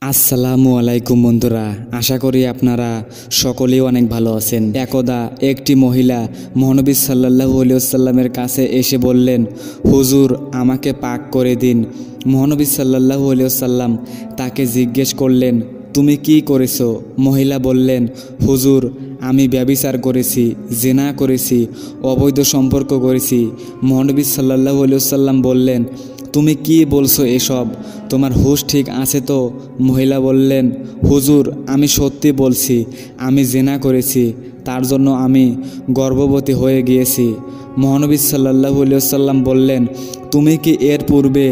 আসসালামু আলাইকুম বন্ধুরা, আশা করি আপনারা সকলেই অনেক ভালো আছেন। একদা একটি মহিলা মহানবী সাল্লাল্লাহু আলাইহি ওয়াসাল্লামের কাছে এসে বললেন, হুজুর আমাকে পাক করে দিন। মহানবী সাল্লাল্লাহু আলাইহি ওয়াসাল্লাম তাকে জিজ্ঞেস করলেন, তুমি কি করেছো? মহিলা বললেন, হুজুর আমি ব্যভিচার করেছি, জিনা করেছি, অবৈধ সম্পর্ক করেছি। মহানবী সাল্লাল্লাহু আলাইহি ওয়াসাল্লাম বললেন, তুমি কি বলছো এসব? তোমার হুঁশ ঠিক আছে তো? মহিলা বললেন, হুজুর আমি সত্যি বলছি, আমি জিনা করেছি, তার জন্য আমি গর্ভবতী হয়ে গিয়েছি। মহানবী সাল্লাল্লাহু আলাইহি ওয়াসাল্লাম বললেন, তুমি কি এর পূর্বে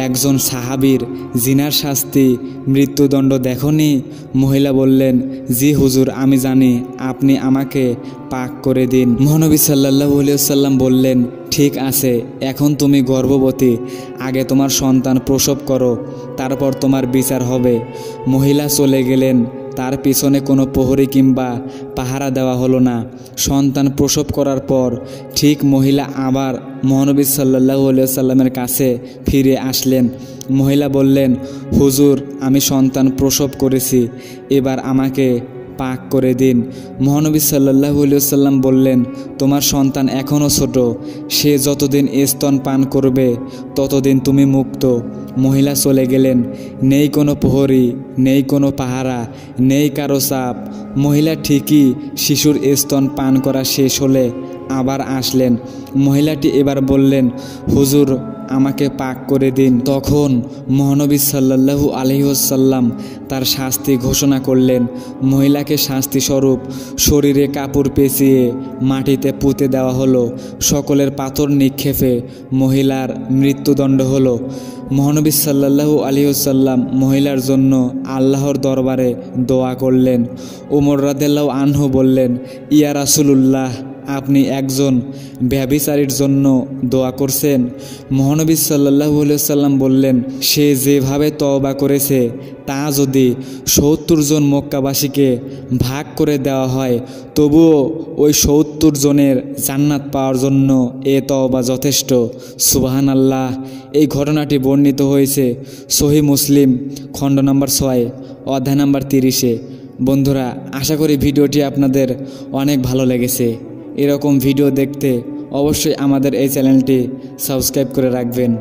একজন সাহাবীর জিনার শাস্তি মৃত্যুদণ্ড দেখনি? মহিলা বললেন, জি হুজুর আমি জানি, আপনি আমাকে পাক করে দিন। মহানবী সাল্লাল্লাহু আলাইহি ওয়াসাল্লাম বললেন, ঠিক আছে, এখন তুমি গর্ভবতী, আগে তোমার সন্তান প্রসব করো, তারপর তোমার বিচার হবে। মহিলা চলে গেলেন, তার পিছনে কোনো প্রহরী কিংবা পাহারা দেওয়া হলো না। সন্তান প্রসব করার পর ঠিক মহিলা আবার মহানবী সাল্লাল্লাহু আলাইহি ওয়াসাল্লামের কাছে ফিরে আসলেন। মহিলা বললেন, হুজুর আমি সন্তান প্রসব করেছি, এবার আমাকে পাক করে দিন। মহানবী সাল্লাল্লাহু আলাইহি ওয়াসাল্লাম বললেন, তোমার সন্তান এখনও ছোট, সে যতদিন স্তন পান করবে ততদিন তুমি মুক্ত। মহিলা চলে গেলেন। নেই কোনো প্রহরী, নেই কোনো পাহারা, নেই কারো চাপ। মহিলা ঠিকই শিশুর স্তন পান করা শেষ হলে আবার আসলেন। মহিলাটি এবার বললেন, হুজুর আমাকে পাক করে দিন। তখন মহানবী সাল্লাল্লাহু আলাইহি ওয়াসাল্লাম তার শাস্তি ঘোষণা করলেন। মহিলাকে শাস্তি স্বরূপ শরীরে কাপড় পেঁচিয়ে মাটিতে পুঁতে দেওয়া হলো। সকলের পাথর নিক্ষেপে মহিলার মৃত্যুদণ্ড হলো। মহানবী সাল্লাল্লাহু আলাইহি ওয়াসাল্লাম মহিলার জন্য আল্লাহর দরবারে দোয়া করলেন। ওমর রাদিয়াল্লাহু আনহু বললেন, ইয়া রাসূলুল্লাহ, আপনি একজন ব্যভিচারীর জন্য দোয়া করছেন? মহানবী সাল্লাল্লাহু আলাইহি ওয়াসাল্লাম বললেন, সে যেভাবে তওবা করেছে তা যদি ৭০ জন মক্কাবাসীকে ভাগ করে দেওয়া হয় তবুও ওই ৭০ জনের জান্নাত পাওয়ার জন্য এ তওবা যথেষ্ট। সুবহানাল্লাহ। এই ঘটনাটি বর্ণিত হয়েছে সহিহ মুসলিম খণ্ড নম্বর ৬ অধ্যায় নম্বর ৩০-এ। বন্ধুরা, আশা করি ভিডিওটি আপনাদের অনেক ভালো লেগেছে। এরকম ভিডিও দেখতে অবশ্যই আমাদের এই চ্যানেলটি সাবস্ক্রাইব করে রাখবেন।